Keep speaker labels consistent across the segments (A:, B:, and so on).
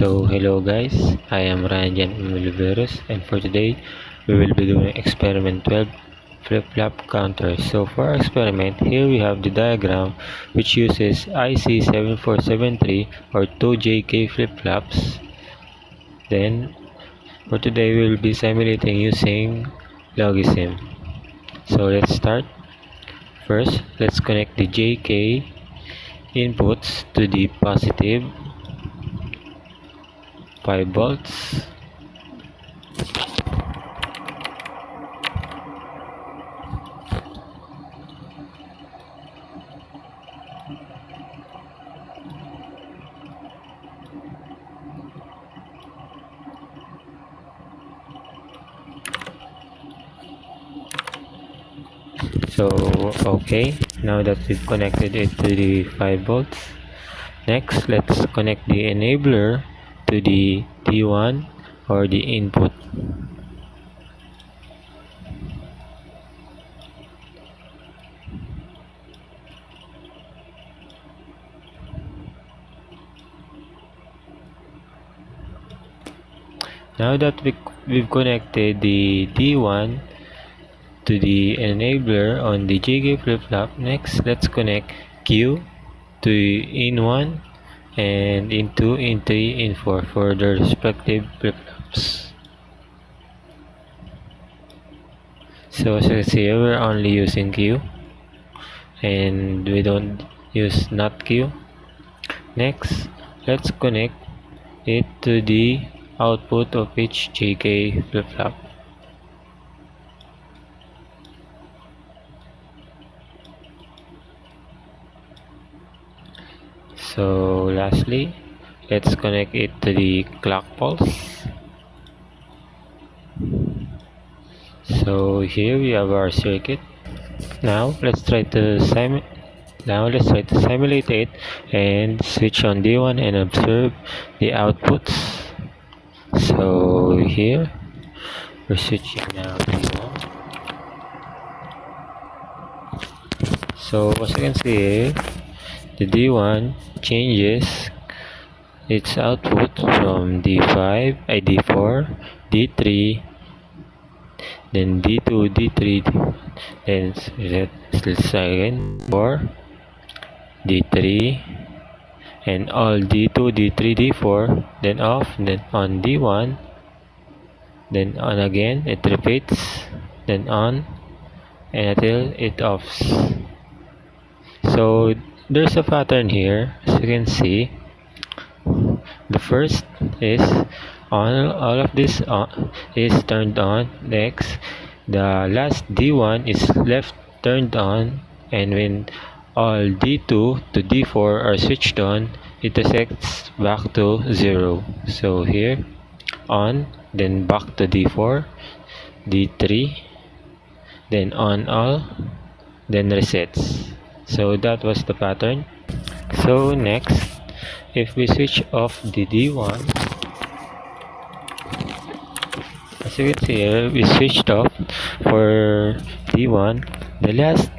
A: Hello guys, I am Ryan Oliveros, and for today we will be doing experiment 12 flip-flop counters. So for our experiment, here we have the diagram which uses IC7473 or 2JK flip-flops. Then for today we will be simulating using logarithm. So let's start. First, let's connect the JK inputs to the positive 5 volts. Okay, now that we've connected it to the 5 volts, next let's connect the enabler to the D1 or the input. Now that we've connected the D1 to the enabler on the JK flip-flop, next let's connect Q to in1 and in2, in3, in4 for their respective flip-flops. So as you can see, we're only using Q and we don't use not Q. Next, let's connect it to the output of each JK flip-flop. So lastly, let's connect it to the clock pulse. So here we have our circuit. Now let's try to simulate it and switch on D1 and observe the outputs. So here we're switching now D1. So as you can see here, the D1 changes its output from D5, D4, D3, then D2, D3, then let's try again, 4, D3, and all D2, D3, D4, then off, then on D1, then on again, it repeats, then on, and until it offs. So there's a pattern here, as you can see. The first is all of this is turned on. Next, the last D1 is left turned on, and when all D2 to D4 are switched on, it resets back to 0. So here, on, then back to D4, D3, then on all, then resets. So that was the pattern. So next, if we switch off the D1, as you can see here, we switched off for D1. The last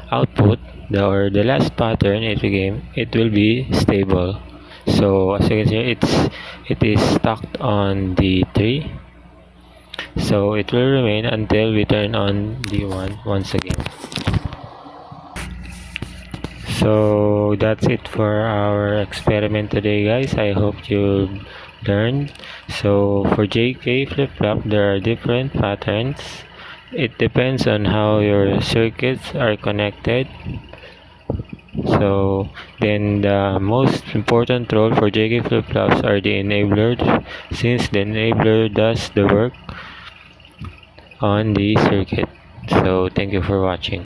A: output or the last pattern it became, it will be stable. So as you can see, it is stuck on D3. So it will remain until we turn on D1 once again. So that's it for our experiment today, guys. I hope you learned. So for JK flip-flop, there are different patterns. It depends on how your circuits are connected. So then the most important role for JK flip-flops are the enablers, since the enabler does the work on the circuit. So thank you for watching.